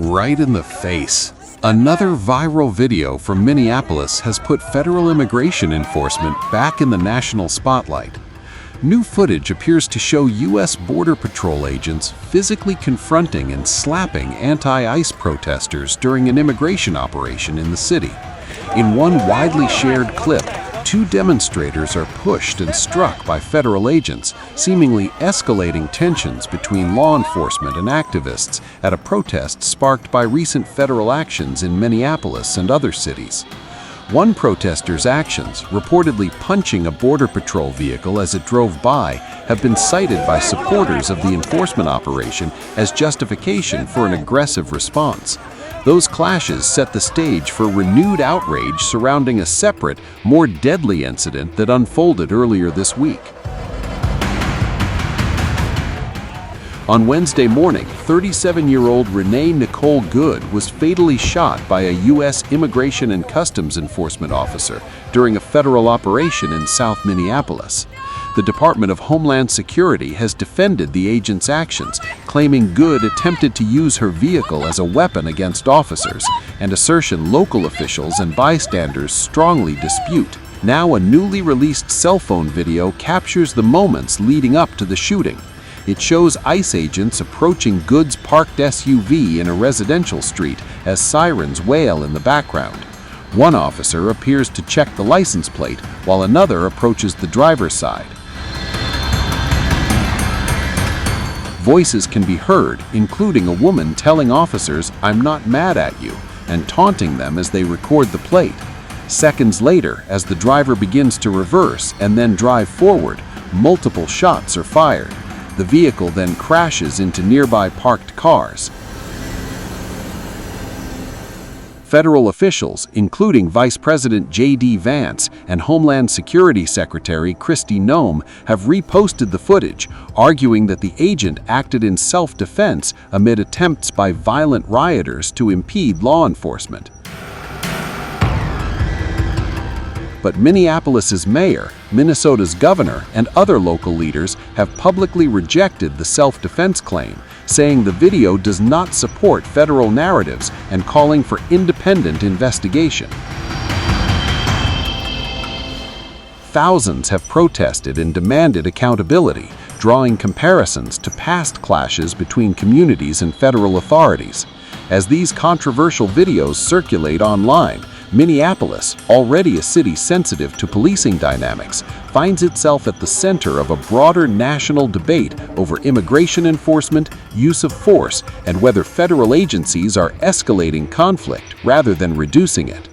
Right in the face. Another viral video from Minneapolis has put federal immigration enforcement back in the national spotlight. New footage appears to show U.S. Border Patrol agents physically confronting and slapping anti-ICE protesters during an immigration operation in the city. In one widely shared clip, two demonstrators are pushed and struck by federal agents, seemingly escalating tensions between law enforcement and activists at a protest sparked by recent federal actions in Minneapolis and other cities. One protester's actions, reportedly punching a Border Patrol vehicle as it drove by, have been cited by supporters of the enforcement operation as justification for an aggressive response. Those clashes set the stage for renewed outrage surrounding a separate, more deadly incident that unfolded earlier this week. On Wednesday morning, 37-year-old Renee Nicole Good was fatally shot by a U.S. Immigration and Customs Enforcement officer during a federal operation in South Minneapolis. The Department of Homeland Security has defended the agent's actions, claiming Good attempted to use her vehicle as a weapon against officers, an assertion local officials and bystanders strongly dispute. Now, a newly released cell phone video captures the moments leading up to the shooting. It shows ICE agents approaching Good's parked SUV in a residential street as sirens wail in the background. One officer appears to check the license plate, while another approaches the driver's side. Voices can be heard, including a woman telling officers, "I'm not mad at you," and taunting them as they record the plate. Seconds later, as the driver begins to reverse and then drive forward, multiple shots are fired. The vehicle then crashes into nearby parked cars. Federal officials, including Vice President J.D. Vance and Homeland Security Secretary Kristi Noem, have reposted the footage, arguing that the agent acted in self-defense amid attempts by violent rioters to impede law enforcement. But Minneapolis's mayor, Minnesota's governor, and other local leaders have publicly rejected the self-defense claim, saying the video does not support federal narratives and calling for independent investigation. Thousands have protested and demanded accountability, drawing comparisons to past clashes between communities and federal authorities. As these controversial videos circulate online, Minneapolis, already a city sensitive to policing dynamics, finds itself at the center of a broader national debate over immigration enforcement, use of force, and whether federal agencies are escalating conflict rather than reducing it.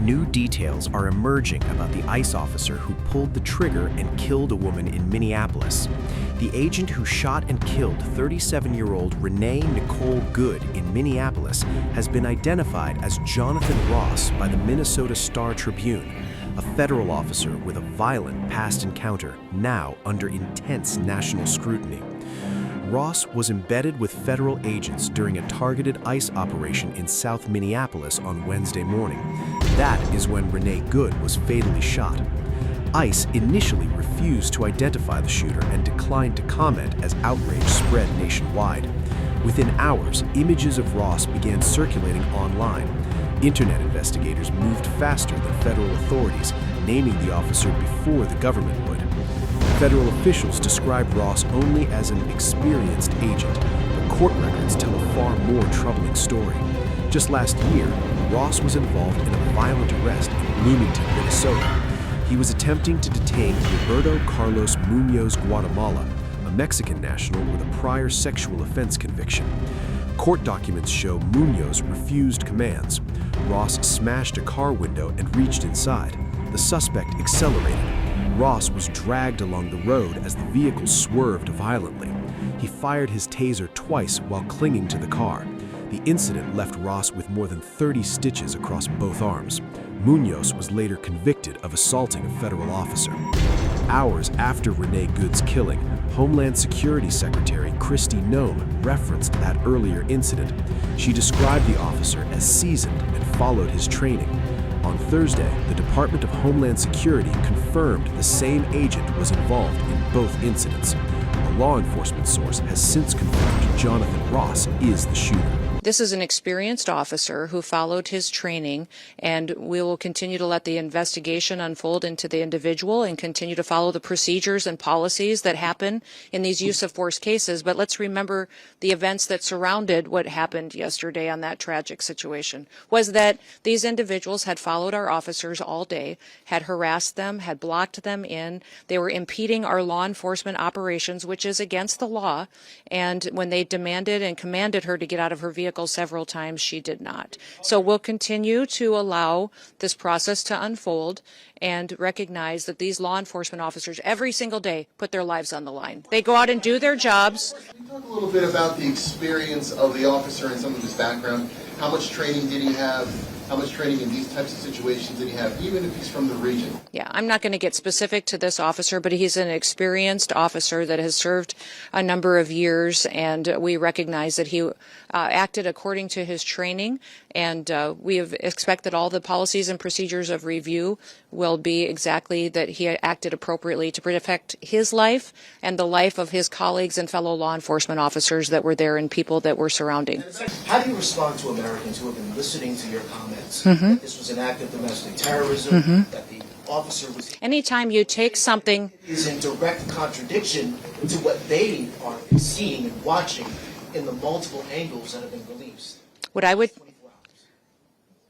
New details are emerging about the ICE officer who pulled the trigger and killed a woman in Minneapolis. The agent who shot and killed 37-year-old Renee Nicole Good in Minneapolis has been identified as Jonathan Ross by the Minnesota Star-Tribune, a federal officer with a violent past encounter now under intense national scrutiny. Ross was embedded with federal agents during a targeted ICE operation in South Minneapolis on Wednesday morning. That is when Renee Good was fatally shot. ICE initially refused to identify the shooter and declined to comment as outrage spread nationwide. Within hours, images of Ross began circulating online. Internet investigators moved faster than federal authorities, naming the officer before the government would. Federal officials describe Ross only as an experienced agent, but court records tell a far more troubling story. Just last year, Ross was involved in a violent arrest in Bloomington, Minnesota. He was attempting to detain Roberto Carlos Munoz Guatemala, a Mexican national with a prior sexual offense conviction. Court documents show Munoz refused commands. Ross smashed a car window and reached inside. The suspect accelerated. Ross was dragged along the road as the vehicle swerved violently. He fired his taser twice while clinging to the car. The incident left Ross with more than 30 stitches across both arms. Munoz was later convicted of assaulting a federal officer. Hours after Renee Good's killing, Homeland Security Secretary Kristi Noem referenced that earlier incident. She described the officer as seasoned and followed his training. On Thursday, the Department of Homeland Security confirmed the same agent was involved in both incidents. A law enforcement source has since confirmed Jonathan Ross is the shooter. This is an experienced officer who followed his training, and we will continue to let the investigation unfold into the individual and continue to follow the procedures and policies that happen in these use of force cases. But let's remember the events that surrounded what happened yesterday on that tragic situation was that these individuals had followed our officers all day, had harassed them, had blocked them in. They were impeding our law enforcement operations, which is against the law. And when they demanded and commanded her to get out of her vehicle several times, she did not. So we'll continue to allow this process to unfold and recognize that these law enforcement officers every single day put their lives on the line. They go out and do their jobs. Can you talk a little bit about the experience of the officer and some of his background? How much training did he have? How much training in these types of situations did he have, even if he's from the region? Yeah, I'm not going to get specific to this officer, but he's an experienced officer that has served a number of years, and we recognize that he acted according to his training, and we expect that all the policies and procedures of review will be exactly that he acted appropriately to protect his life and the life of his colleagues and fellow law enforcement officers that were there and people that were surrounding. How do you respond to Americans who have been listening to your comments that this was an act of domestic terrorism, that the officer was... Anytime you take something... is in direct contradiction to what they are seeing and watching in the multiple angles that have been released. What I would...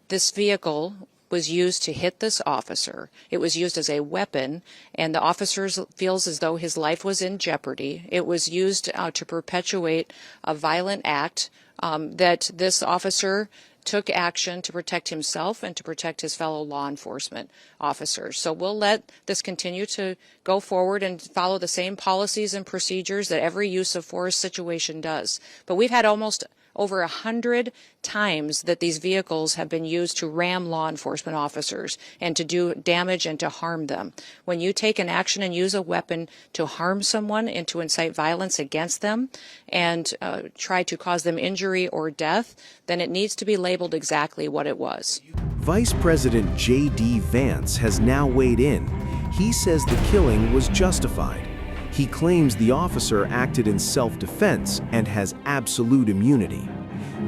This vehicle was used to hit this officer. It was used as a weapon, and the officer feels as though his life was in jeopardy. It was used to perpetuate a violent act that this officer took action to protect himself and to protect his fellow law enforcement officers. So we'll let this continue to go forward and follow the same policies and procedures that every use of force situation does. But we've had almost over 100 times that these vehicles have been used to ram law enforcement officers and to do damage and to harm them. When you take an action and use a weapon to harm someone and to incite violence against them and try to cause them injury or death, then it needs to be labeled exactly what it was. Vice President J.D. Vance has now weighed in. He says the killing was justified. He claims the officer acted in self-defense and has absolute immunity.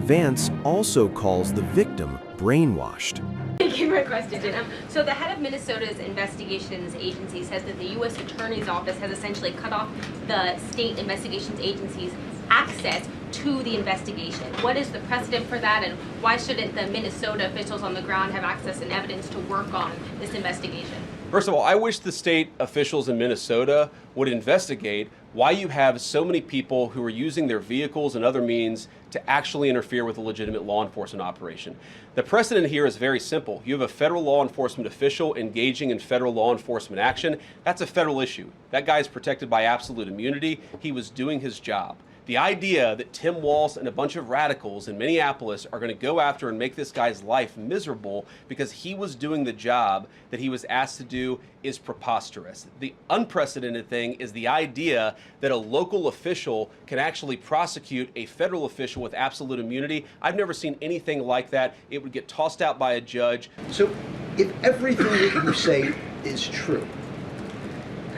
Vance also calls the victim brainwashed. Thank you for your question. So the head of Minnesota's investigations agency says that the U.S. Attorney's Office has essentially cut off the state investigations agency's access to the investigation. What is the precedent for that, and why shouldn't the Minnesota officials on the ground have access and evidence to work on this investigation? First of all, I wish the state officials in Minnesota would investigate why you have so many people who are using their vehicles and other means to actually interfere with a legitimate law enforcement operation. The precedent here is very simple. You have a federal law enforcement official engaging in federal law enforcement action. That's a federal issue. That guy is protected by absolute immunity. He was doing his job. The idea that Tim Walz and a bunch of radicals in Minneapolis are going to go after and make this guy's life miserable because he was doing the job that he was asked to do is preposterous. The unprecedented thing is the idea that a local official can actually prosecute a federal official with absolute immunity. I've never seen anything like that. It would get tossed out by a judge. So if everything that you say is true,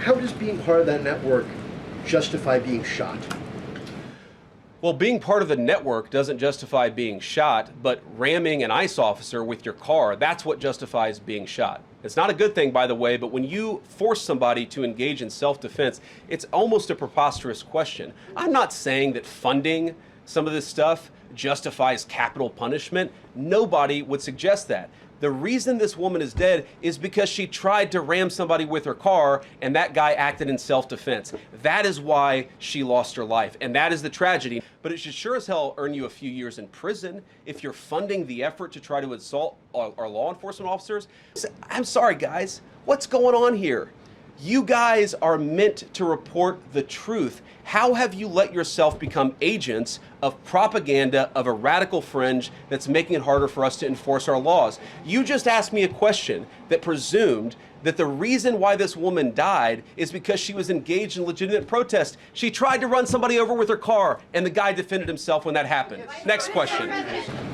how does being part of that network justify being shot? Well, being part of the network doesn't justify being shot, but ramming an ICE officer with your car, that's what justifies being shot. It's not a good thing, by the way, but when you force somebody to engage in self-defense, it's almost a preposterous question. I'm not saying that funding some of this stuff justifies capital punishment. Nobody would suggest that. The reason this woman is dead is because she tried to ram somebody with her car and that guy acted in self-defense. That is why she lost her life, and that is the tragedy. But it should sure as hell earn you a few years in prison if you're funding the effort to try to assault our law enforcement officers. I'm sorry, guys. What's going on here? You guys are meant to report the truth. How have you let yourself become agents of propaganda of a radical fringe that's making it harder for us to enforce our laws? You just asked me a question that presumed that the reason why this woman died is because she was engaged in legitimate protest. She tried to run somebody over with her car, and the guy defended himself when that happened. Next question.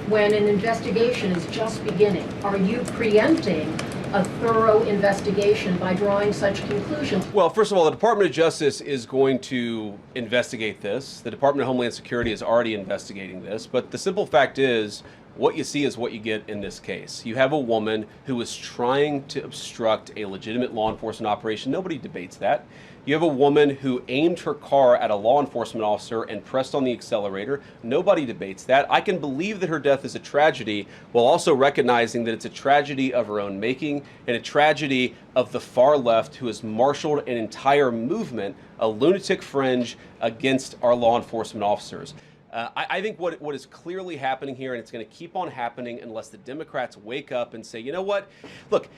When an investigation is just beginning, are you preempting a thorough investigation by drawing such conclusions? Well, first of all, the Department of Justice is going to investigate this. The Department of Homeland Security is already investigating this. But the simple fact is, what you see is what you get in this case. You have a woman who was trying to obstruct a legitimate law enforcement operation. Nobody debates that. You have a woman who aimed her car at a law enforcement officer and pressed on the accelerator. Nobody debates that. I can believe that her death is a tragedy while also recognizing that it's a tragedy of her own making and a tragedy of the far left who has marshaled an entire movement, a lunatic fringe against our law enforcement officers. I think what is clearly happening here, and it's going to keep on happening unless the Democrats wake up and say, you know what? Look,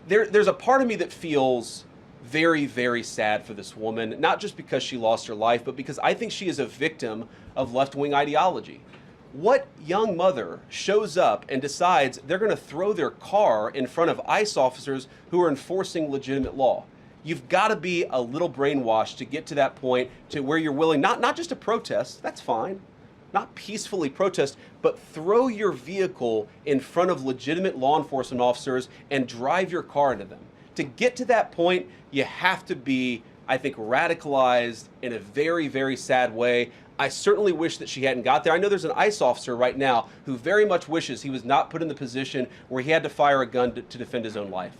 there's a part of me that feels very, very sad for this woman, not just because she lost her life, but because I think she is a victim of left-wing ideology. What young mother shows up and decides they're going to throw their car in front of ICE officers who are enforcing legitimate law? You've got to be a little brainwashed to get to that point to where you're willing not just to protest, that's fine, not peacefully protest, but throw your vehicle in front of legitimate law enforcement officers and drive your car into them. To get to that point, you have to be, I think, radicalized in a very, very sad way. I certainly wish that she hadn't got there. I know there's an ICE officer right now who very much wishes he was not put in the position where he had to fire a gun to defend his own life.